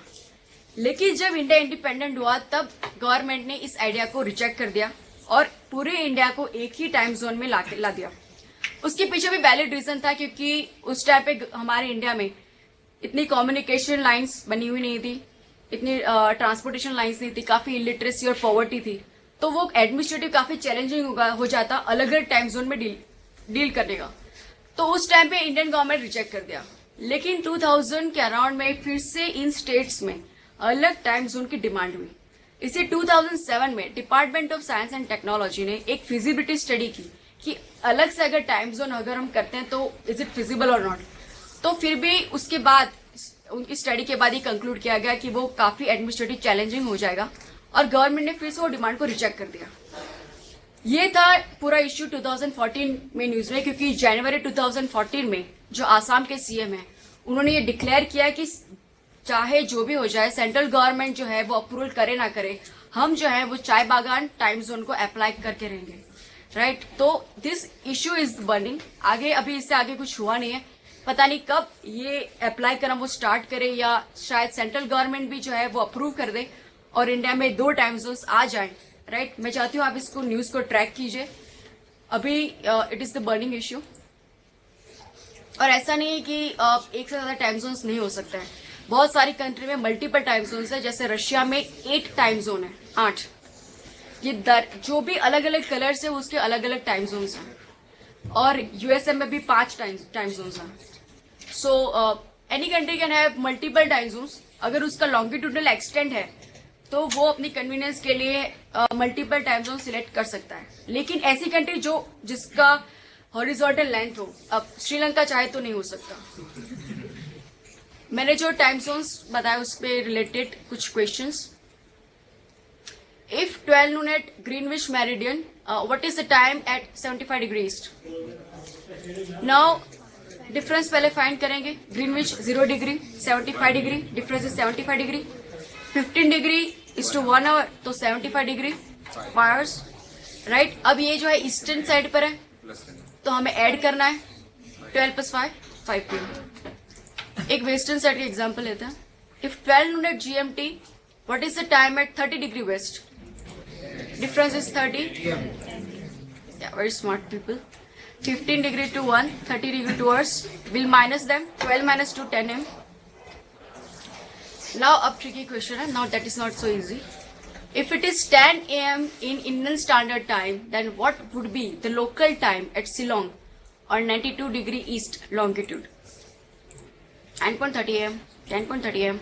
लेकिन जब इंडिया इंडिपेंडेंट हुआ तब गवर्नमेंट ने इस आइडिया को रिजेक्ट कर दिया और पूरे इंडिया को एक ही टाइम जोन में ला दिया। उसके पीछे भी वैलिड रीजन था, क्योंकि उस टाइम पे हमारे इंडिया में इतनी कम्युनिकेशन लाइंस बनी हुई नहीं थी, इतनी ट्रांसपोर्टेशन लाइंस नहीं थी, काफी इलिटरेसी और पॉवर्टी थी, तो वो एडमिनिस्ट्रेटिव काफी चैलेंजिंग हो जाता अलग अलग टाइम जोन में डील करने का। तो उस टाइम पे इंडियन गवर्नमेंट रिजेक्ट कर दिया। लेकिन 2000 के अराउंड में फिर से इन स्टेट्स में अलग टाइम जोन की डिमांड हुई। इसे 2007 में department of science and technology ने एक फिजिबिलिटी स्टडी की कि अलग से अगर टाइम जोन अगर हम करते हैं तो इज इट फिजिबल और नॉट। तो फिर भी उसके बाद उनकी स्टडी के बाद ये कंक्लूड किया गया कि वो काफी एडमिनिस्ट्रेटिव चैलेंजिंग हो जाएगा और गवर्नमेंट ने फिर से वो डिमांड को रिजेक्ट कर दिया। ये था पूरा इश्यू 2014 में न्यूज में, क्योंकि जनवरी 2014 में जो आसाम के सीएम है उन्होंने ये डिक्लेयर किया कि चाहे जो भी हो जाए सेंट्रल गवर्नमेंट जो है वो अप्रूवल करे ना करे, हम जो है वो चाय बागान टाइम जोन को अप्लाई करके रहेंगे, राइट। तो दिस इश्यू इज बर्निंग। आगे अभी इससे आगे कुछ हुआ नहीं है, पता नहीं कब ये अप्लाई करना वो स्टार्ट करे या शायद सेंट्रल गवर्नमेंट भी जो है वो अप्रूव कर दे और इंडिया में 2 टाइम जोन्स आ जाए, राइट। मैं चाहती हूँ आप इसको न्यूज को ट्रैक कीजिए। अभी it is the burning issue और ऐसा नहीं है कि एक से ज्यादा टाइम जोन्स नहीं हो सकता है। बहुत सारी कंट्री में मल्टीपल टाइम जोन्स है, जैसे रशिया में 8 टाइम जोन है, 8। ये जो भी अलग अलग कलर्स है उसके अलग अलग टाइम जोन्स हैं और यूएसए में भी 5 टाइम जोन्स हैं। So any country can have multiple time zones. अगर उसका लॉन्गिट्यूडनल एक्सटेंट है तो वो अपनी कन्वीनियंस के लिए मल्टीपल टाइम जोन सिलेक्ट कर सकता है। लेकिन ऐसी कंट्री जिसका हॉरिजॉन्टल लेंथ हो, अब श्रीलंका चाहे तो नहीं हो सकता। मैंने जो टाइम जोन्स बताया उस पर रिलेटेड कुछ questions. If 12 noon at Greenwich Meridian, what is the time at 75 degree east? Now difference पहले फाइंड करेंगे। Greenwich 0 degree, 75 degree, difference is 75 degree. 15 degree is to 1 hour, तो 75 डिग्री 5 आवर्स, राइट। अब ये जो है ईस्टर्न साइड पर है तो हमें ऐड करना है 12 + 5 5 PM। एक वेस्टर्न साइड का एग्जांपल लेते हैं। If 12 noon at GMT, what is the time at 30 degree west? Difference is 30. Yeah, very smart people. 15 degree to 1, 30 degree to us. We'll minus them. 12 minus 2, 10 M. Now, a tricky question. Now, that is not so easy. If it is 10 AM in Indian Standard Time, then what would be the local time at Shillong on 92 degree east longitude? 9.30 AM, 10.30 AM,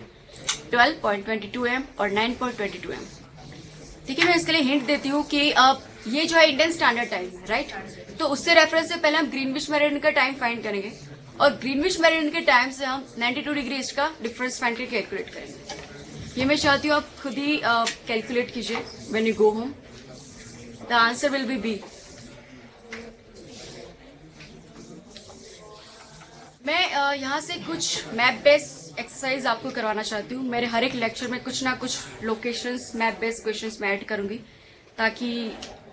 12.22 AM और 9.22 AM। ठीक है, मैं इसके लिए hint देती हूँ कि अब ये जो है इंडियन स्टैंडर्ड टाइम है, राइट। तो उससे रेफरेंस से पहले हम ग्रीनविच मेरिडियन का टाइम फाइंड करेंगे और ग्रीनविच मेरिडियन के टाइम से हम 92 डिग्री ईस्ट का डिफरेंस फाइंड करके कैलकुलेट करेंगे। ये मैं चाहती हूँ आप खुद ही कैलकुलेट कीजिए when you go home. The answer will be B. मैं यहाँ से कुछ मैप बेस्ड एक्सरसाइज आपको करवाना चाहती हूँ। मेरे हर एक लेक्चर में कुछ ना कुछ लोकेशंस मैप बेस्ड क्वेश्चंस मैं ऐड करूंगी ताकि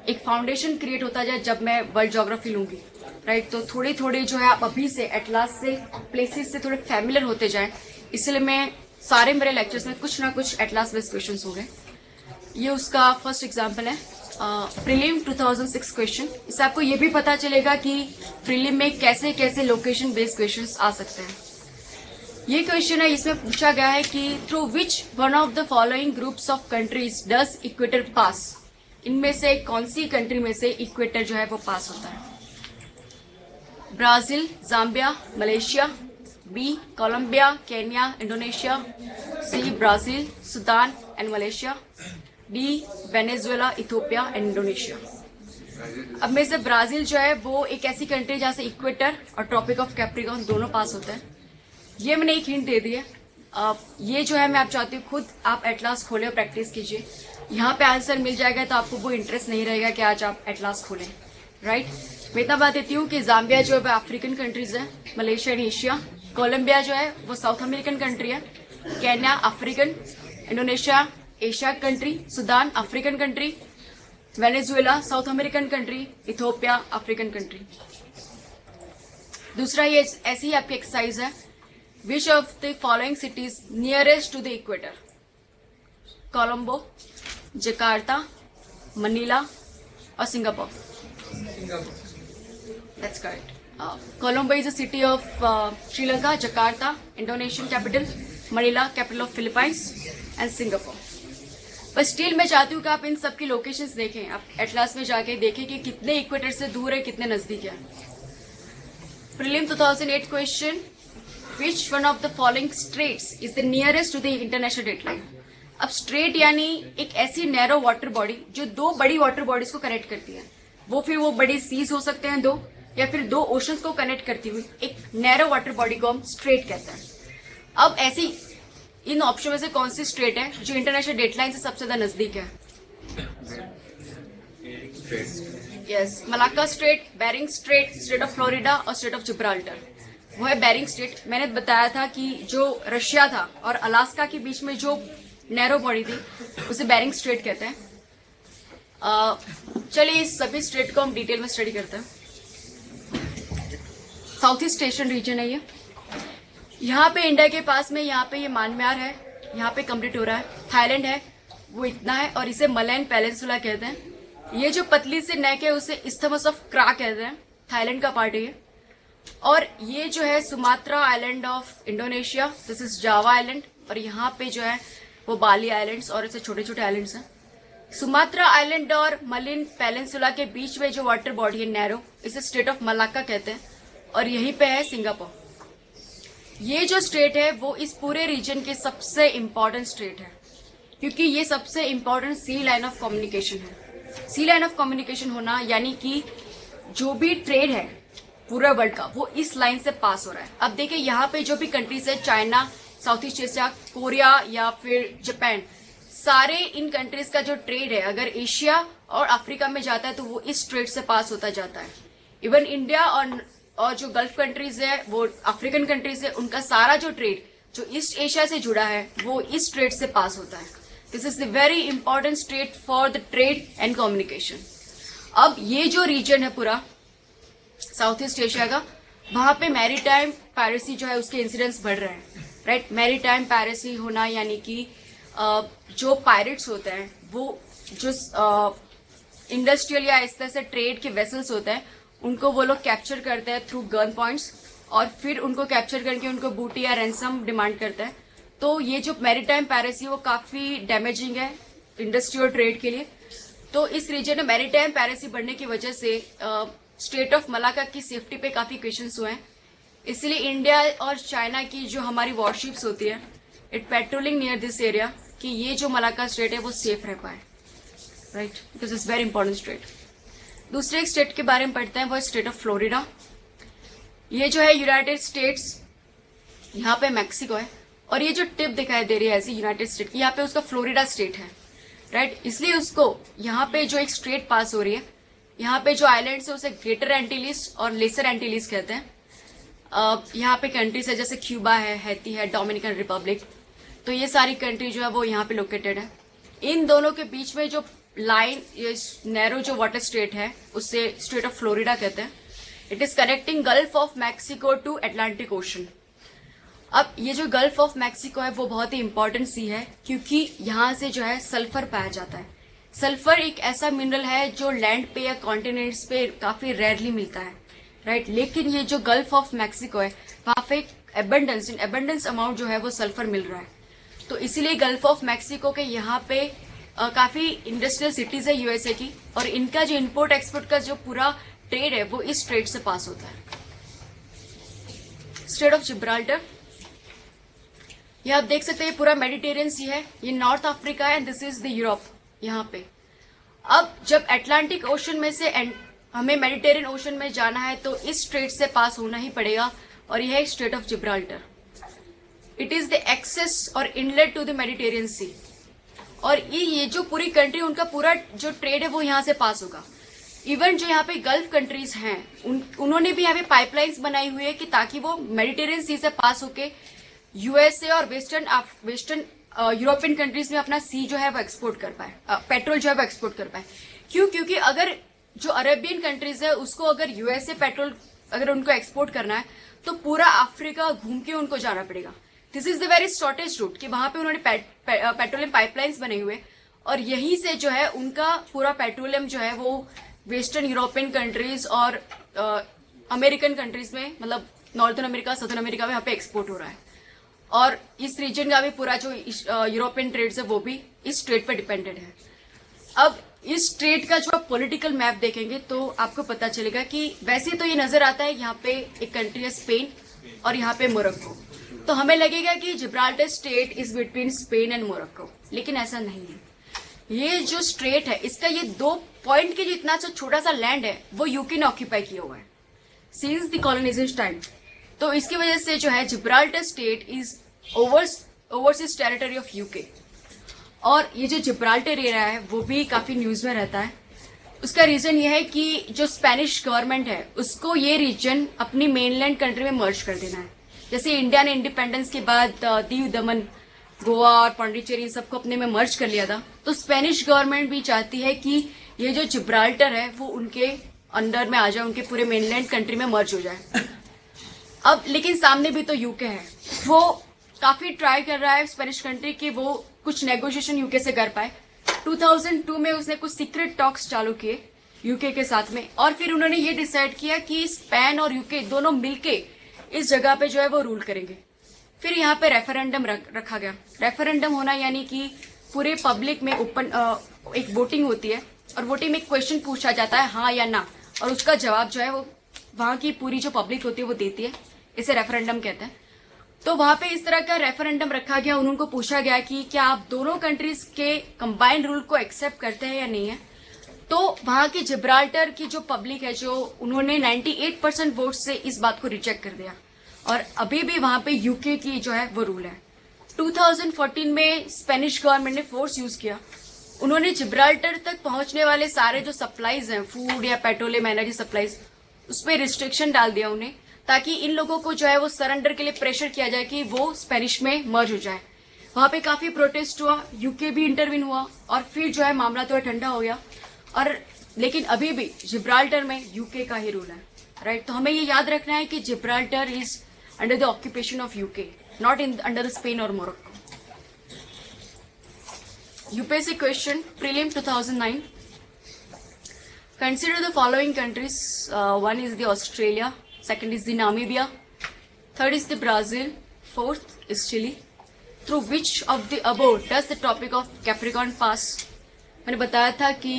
एक फाउंडेशन क्रिएट होता जाए जब मैं वर्ल्ड ज्योग्राफी लूंगी, राइट। तो थोड़ी थोड़ी जो है आप अभी से एटलास से प्लेसेस से थोड़े फैमिलियर होते जाएं, इसलिए मैं सारे मेरे लेक्चर्स में कुछ ना कुछ एटलास बेस्ड क्वेश्चंस होंगे। ये उसका फर्स्ट एग्जाम्पल है, प्रीलिम 2006 क्वेश्चन। इससे आपको ये भी पता चलेगा कि प्रीलिम में कैसे कैसे लोकेशन बेस्ड क्वेश्चंस आ सकते हैं। ये क्वेश्चन है, इसमें पूछा गया है कि through which one of the following groups of countries does equator pass. इनमें से कौन सी कंट्री में से इक्वेटर जो है वो पास होता है? Brazil, Zambia, Malaysia, B Colombia, Kenya, Indonesia, C Brazil, Sudan and Malaysia, D Venezuela, Ethiopia and Indonesia. अब में से ब्राजील जो है वो एक ऐसी कंट्री जहां से इक्वेटर और ट्रॉपिक ऑफ कैप्रिकॉर्न दोनों पास होते हैं। ये मैंने एक हिंट दे दी है। ये जो है मैं आप चाहती हूँ खुद आप एटलास खोलें और प्रैक्टिस कीजिए। यहाँ पे आंसर मिल जाएगा तो आपको वो इंटरेस्ट नहीं रहेगा कि आज आप एटलास खोलें, राइट। मैं इतना बात देती हूँ कि जाम्बिया जो है वो अफ्रीकन कंट्रीज है, मलेशिया एंड एशिया, कोलंबिया जो है वो साउथ अमेरिकन कंट्री है, Kenya African, Indonesia Asia country, Sudan African country, Venezuela South American country, Ethiopia African country. दूसरा ये ऐसी ही आपकी एक्सरसाइज है, which of the following cities nearest to the equator. Colombo, Jakarta, Manila और Singapore. That's correct. Colombo is a city of Sri Lanka, Jakarta, Indonesian capital, Manila, capital of Philippines, and Singapore. पर still मैं चाहती हूँ कि आप इन सब की locations देखें, आप एटलास में जाके देखें कि कितने इक्वेटर से दूर है, कितने नजदीक है. Prelim 2008 question, which one of the following straits is the nearest to the international deadline. अब स्ट्रेट यानी एक ऐसी नैरो वाटर बॉडी जो दो बड़ी वाटर बॉडीज को कनेक्ट करती है. वो बड़ी सीज हो सकते हैं दो, या फिर दो ओशंस को कनेक्ट करती हुई एक नैरो वाटर बॉडी को हम स्ट्रेट कहते हैं. अब ऐसी इन ऑप्शन में से कौन सी स्ट्रेट है जो इंटरनेशनल डेडलाइन से सबसे ज्यादा नजदीक है? Yes, Malacca strait, Bering strait, strait of Florida और स्ट्रेट ऑफ जिब्राल्टर. वो है बेरिंग स्ट्रेट. मैंने बताया था कि जो रशिया था और अलास्का के बीच में जो नैरो बॉडी थी उसे बेरिंग स्ट्रेट कहते हैं. चलिए इस सभी स्ट्रेट को हम डिटेल में स्टडी करते हैं. साउथ ईस्ट एशियन रीजन है ये. यहाँ पे इंडिया के पास में यहाँ पे ये म्यांमार है, यहाँ पे कंप्लीट हो रहा है. थाईलैंड है, वो इतना है और इसे मलैन पेनिनसुला कहते हैं. ये जो पतली से नेक है उसे इस्थमस ऑफ क्रा कहते हैं. थाईलैंड का पार्ट है ये. और ये जो है Sumatra island of Indonesia, this is Java island. और यहाँ पे जो है वो बाली आइलैंड्स और ऐसे छोटे छोटे आइलैंड्स हैं. सुमात्रा आइलैंड और मलिन पेनिनसुला के बीच में जो वाटर बॉडी है नैरो, इसे स्टेट ऑफ मलाक्का कहते हैं. और यहीं पे है सिंगापुर. ये जो स्टेट है वो इस पूरे रीजन के सबसे इंपॉर्टेंट स्टेट है, क्योंकि ये सबसे important sea line of communication है. सी लाइन ऑफ कम्युनिकेशन होना यानी कि जो भी ट्रेड है पूरा वर्ल्ड का वो इस लाइन से पास हो रहा है. अब देखिए यहाँ पे जो भी कंट्रीज है, China, south east Asia, Korea या फिर जापान, सारे इन कंट्रीज का जो ट्रेड है अगर एशिया और अफ्रीका में जाता है तो वो इस स्ट्रेट से पास होता जाता है. इवन इंडिया और जो गल्फ कंट्रीज है, वो अफ्रीकन कंट्रीज है, उनका सारा जो ट्रेड जो ईस्ट एशिया से जुड़ा है वो इस स्ट्रेट से पास होता है. This is the very important straight for the trade and communication. अब ये जो रीजन है पूरा साउथ ईस्ट एशिया का, वहां पे मैरीटाइम पायरेसी जो है उसके इंसिडेंट्स बढ़ रहे हैं. राइट, मैरीटाइम पायरेसी होना यानी कि जो पायरेट्स होते हैं वो जो इंडस्ट्रियल या इस तरह से ट्रेड के वेसल्स होते हैं उनको वो लोग कैप्चर करते हैं थ्रू गन पॉइंट्स, और फिर उनको कैप्चर करके उनको बूटी या रैंसम डिमांड करते हैं. तो ये जो मैरीटाइम पायरेसी वो काफी डैमेजिंग है इंडस्ट्री और ट्रेड के लिए. तो इस रीजन में मैरीटाइम पायरेसी बढ़ने की वजह से स्टेट ऑफ मलाक्का की सेफ्टी पे काफी क्वेश्चंस हुए हैं. इसलिए इंडिया और चाइना की जो हमारी वॉरशिप्स होती है it patrolling near this area कि ये जो मलाक्का स्टेट है वो सेफ रह पाए. Right, because it's very important state. दूसरे एक स्टेट के बारे में पढ़ते हैं, वो स्टेट ऑफ फ्लोरिडा. ये जो है यूनाइटेड स्टेट्स, यहाँ पे मैक्सिको है और ये जो टिप दिखाई दे रही है ऐसी यूनाइटेड स्टेट की, यहाँ पे उसका फ्लोरिडा स्टेट है. राइट, इसलिए उसको यहाँ पे जो एक स्ट्रेट पास हो रही है, यहाँ पे जो आइलैंड्स है उसे ग्रेटर एंटीलीज और लेसर एंटीलीज कहते हैं. यहाँ पे कंट्रीज है जैसे क्यूबा है, हैती है, डोमिनिकन रिपब्लिक. तो ये सारी कंट्री जो है वो यहाँ पे लोकेटेड है. इन दोनों के बीच में जो लाइन, ये नैरो जो वाटर स्टेट है उससे स्टेट ऑफ फ्लोरिडा कहते हैं. It is connecting gulf of Mexico to Atlantic ocean. अब ये जो गल्फ ऑफ मैक्सिको है वो बहुत ही इंपॉर्टेंट सी है क्योंकि यहाँ से जो है सल्फर पाया जाता है. सल्फर एक ऐसा मिनरल है जो लैंड पे या कॉन्टिनेंट्स पे काफी रेयरली मिलता है. राइट, लेकिन ये जो गल्फ ऑफ मैक्सिको है वहां पे एबंडेंस अमाउंट जो है वो सल्फर मिल रहा है. तो इसीलिए गल्फ ऑफ मैक्सिको के यहाँ पे काफी इंडस्ट्रियल सिटीज है यूएसए की, और इनका जो इंपोर्ट एक्सपोर्ट का जो पूरा ट्रेड है वो इस स्ट्रेट से पास होता है. स्ट्रेट ऑफ जिब्राल्टर, ये आप देख सकते हैं पूरा मेडिटेरियन सी है, ये नॉर्थ अफ्रीका है and this is the Europe यहाँ पे. अब जब अटलांटिक ओशन में से हमें मेडिटेरियन ओशन में जाना है तो इस स्ट्रेट से पास होना ही पड़ेगा, और यह है strait of Gibraltar. It is the access और inlet to the Mediterranean sea. और ये जो पूरी कंट्री, उनका पूरा जो ट्रेड है वो यहाँ से पास होगा. इवन जो यहाँ पे गल्फ कंट्रीज हैं उन्होंने भी यहाँ पे पाइपलाइंस बनाई हुई है कि ताकि वो मेडिटेरियन सी से पास होके यूएसए और वेस्टर्न यूरोपियन कंट्रीज में अपना सी जो है वो एक्सपोर्ट कर पाए, पेट्रोल जो है वो एक्सपोर्ट कर पाए. क्यों? क्योंकि अगर जो अरेबियन कंट्रीज है उसको अगर यूएसए पेट्रोल अगर उनको एक्सपोर्ट करना है तो पूरा अफ्रीका घूम के उनको जाना पड़ेगा. This is the very shortest route कि वहां पे उन्होंने पेट्रोलियम पाइपलाइंस बने हुए और यहीं से जो है उनका पूरा पेट्रोलियम जो है वो वेस्टर्न यूरोपियन कंट्रीज और अमेरिकन कंट्रीज में, मतलब नॉर्थन अमेरिका, साउथर्न अमेरिका में यहाँ पे एक्सपोर्ट हो रहा है। और इस रीजन का भी पूरा जो यूरोपियन ट्रेड्स है वो भी इस ट्रेड पर डिपेंडेड है। अब इस ट्रेड का जो आप पॉलिटिकल मैप देखेंगे तो आपको पता चलेगा कि वैसे तो ये नजर आता है यहाँ पे एक कंट्री है स्पेन और यहाँ पे मोरक्को, तो हमें लगेगा कि Gibraltar state is between Spain and Morocco, लेकिन ऐसा नहीं है। ये जो स्ट्रेट है इसका ये 2 पॉइंट के जो इतना सा छोटा सा लैंड है वो यूके ने ऑक्यूपाई किया हुआ है सिंस द कॉलोनाइजेशन टाइम। तो इसकी वजह से जो है Gibraltar state is overseas territory of UK. और ये जो जिब्राल्टर एरिया है वो भी काफी न्यूज में रहता है। उसका रीजन ये है कि जो स्पेनिश गवर्नमेंट है उसको ये रीजन अपनी मेनलैंड कंट्री में मर्ज कर देना है। जैसे इंडिया ने इंडिपेंडेंस के बाद दीव दमन, गोवा और पांडिचेरी सबको अपने में मर्ज कर लिया था, तो स्पेनिश गवर्नमेंट भी चाहती है कि ये जो जिब्राल्टर है वो उनके अंडर में आ जाए, उनके पूरे मेनलैंड कंट्री में मर्ज हो जाए। अब लेकिन सामने भी तो यूके है, वो काफी ट्राई कर रहा है स्पेनिश कंट्री कि वो कुछ नेगोशिएशन यूके से कर पाए। 2002 में उसने कुछ सीक्रेट टॉक्स चालू किए यूके के साथ में, और फिर उन्होंने ये डिसाइड किया कि स्पेन और यूके दोनों मिलके इस जगह पे जो है वो रूल करेंगे। फिर यहाँ पे रेफरेंडम रखा गया। रेफरेंडम होना यानी कि पूरे पब्लिक में ओपन एक वोटिंग होती है और वोटिंग में एक क्वेश्चन पूछा जाता है हाँ या ना, और उसका जवाब जो है वो वहां की पूरी जो पब्लिक होती है वो देती है। इसे रेफरेंडम कहते हैं। तो वहां पे इस तरह का रेफरेंडम रखा गया, उनको पूछा गया कि क्या आप दोनों कंट्रीज के कंबाइंड रूल को एक्सेप्ट करते हैं या नहीं है। तो वहां की जिब्राल्टर की जो पब्लिक है जो उन्होंने 98% वोट से इस बात को रिजेक्ट कर दिया, और अभी भी वहां पे यूके की जो है वो रूल है। 2014 में स्पेनिश गवर्नमेंट ने फोर्स यूज किया। उन्होंने जिब्राल्टर तक पहुंचने वाले सारे जो सप्लाईज हैं, फूड या पेट्रोलियम एनर्जी सप्लाईज, उस पर रिस्ट्रिक्शन डाल दिया उन्हें, ताकि इन लोगों को जो है वो सरेंडर के लिए प्रेशर किया जाए कि वो स्पेनिश में मर्ज हो जाए। वहां पे काफी प्रोटेस्ट हुआ, यूके भी इंटरवीन हुआ और फिर जो है मामला तो ठंडा हो गया। और लेकिन अभी भी जिब्राल्टर में यूके का ही रूल है, राइट। तो हमें ये याद रखना है कि Gibraltar is under the occupation of UK, not in under Spain और Morocco. UPSC question prelim 2009, consider the following countries. One is the Australia, second is the Namibia, third is the Brazil, fourth is Chile. Through which of the above does the Tropic of Capricorn pass? मैंने बताया था कि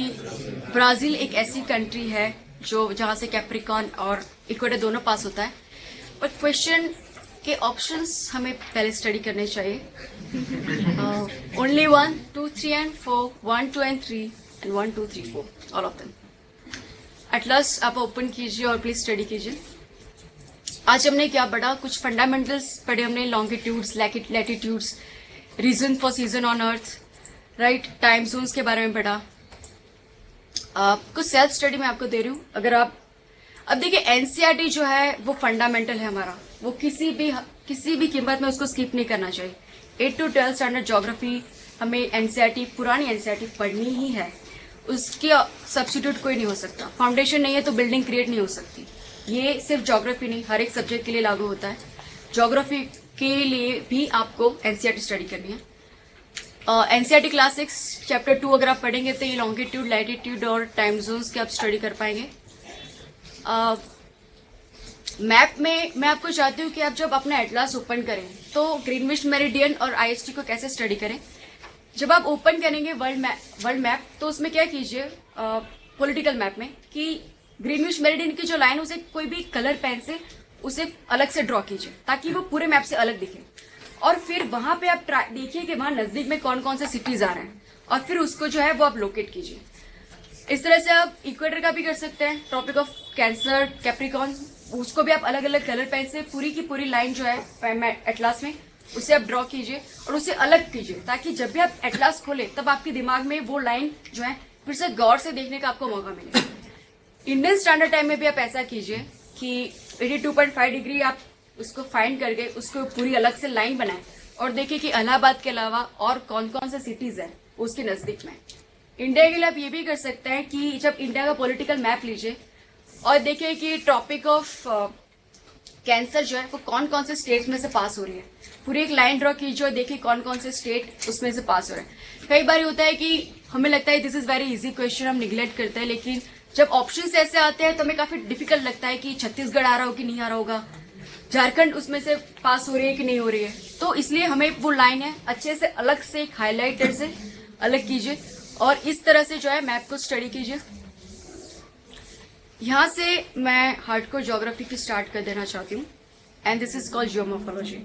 Brazil एक ऐसी country है जो जहां से कैप्रिकॉन और इक्वेटर दोनों पास होता है। बट क्वेश्चन के ऑप्शंस हमें पहले स्टडी करने चाहिए। Only 1, 2, 3 and 4, 1, 2 and 3 and 1, 2, 3, 4, all of them. Atlas आप ओपन कीजिए और प्लीज स्टडी कीजिए। आज हमने क्या पढ़ा, कुछ फंडामेंटल्स पढ़े हमने, longitudes, latitudes, reason for season on earth, right, time zones के बारे में पढ़ा। कुछ सेल्फ स्टडी मैं आपको दे रही हूँ। अगर आप अब देखिए एनसीईआरटी जो है वो फंडामेंटल है हमारा, वो किसी भी कीमत में उसको स्किप नहीं करना चाहिए। 8 to 12 स्टैंडर्ड ज्योग्राफी हमें एनसीईआरटी, पुरानी एनसीईआरटी पढ़नी ही है, उसके सब्स्टिट्यूट कोई नहीं हो सकता। फाउंडेशन नहीं है तो बिल्डिंग क्रिएट नहीं हो सकती। ये सिर्फ ज्योग्राफी नहीं, हर एक सब्जेक्ट के लिए लागू होता है। ज्योग्राफी के लिए भी आपको एनसीईआरटी स्टडी करनी है। एनसीईआरटी क्लास 6 चैप्टर 2 अगर आप पढ़ेंगे तो ये लॉन्गिट्यूड, लैटिट्यूड और टाइम जोन्स के आप स्टडी कर पाएंगे। मैप में मैं आपको चाहती हूँ कि आप जब अपना एटलास ओपन करें तो ग्रीनविच मेरिडियन और आईएसटी को कैसे स्टडी करें। जब आप ओपन करेंगे वर्ल्ड मैप तो उसमें क्या कीजिए, पॉलिटिकल मैप में, कि ग्रीनविच मेरिडियन की जो लाइन उसे कोई भी कलर पेन से उसे अलग से ड्रॉ कीजिए ताकि वो पूरे मैप से अलग दिखे। और फिर वहां पे आप देखिए कि वहां नजदीक में कौन कौन से सिटीज आ रहे हैं और फिर उसको जो है वो आप लोकेट कीजिए। इस तरह से आप इक्वेटर का भी कर सकते हैं, ट्रॉपिक ऑफ कैंसर, कैप्रिकॉन, उसको भी आप अलग अलग कलर पेन से पूरी की पूरी लाइन जो है एटलास में उसे आप ड्रॉ कीजिए और उसे अलग कीजिए ताकि जब भी आप एटलास खोले तब आपके दिमाग में वो लाइन जो है फिर से गौर से देखने का आपको मौका मिले। इंडियन स्टैंडर्ड टाइम में भी आप ऐसा कीजिए कि 82.5 डिग्री आप उसको फाइंड करके उसको पूरी अलग से लाइन बनाए और देखिए कि इलाहाबाद के अलावा और कौन कौन से सिटीज है उसके नजदीक में। इंडिया के लिए आप ये भी कर सकते हैं कि जब इंडिया का पॉलिटिकल मैप लीजिए और देखिए कि ट्रॉपिक ऑफ कैंसर जो है वो कौन कौन से स्टेट में से पास हो रही है, पूरी एक लाइन ड्रॉ कीजिए और देखिए कौन कौन से स्टेट उसमें से पास हो रहे हैं। कई बार होता है कि हमें लगता है this is very easy question, हम निग्लेक्ट करते हैं, लेकिन जब ऑप्शंस ऐसे आते हैं तो हमें काफी डिफिकल्ट लगता है कि छत्तीसगढ़ आ रहा हो कि नहीं आ रहा होगा, झारखंड उसमें से पास हो रही है कि नहीं हो रही है। तो इसलिए हमें वो लाइन है अच्छे से अलग से हाईलाइटर से अलग कीजिए और इस तरह से जो है मैप को स्टडी कीजिए। यहां से मैं हार्डकोर ज्योग्राफी की स्टार्ट कर देना चाहती हूँ and this is called geomorphology.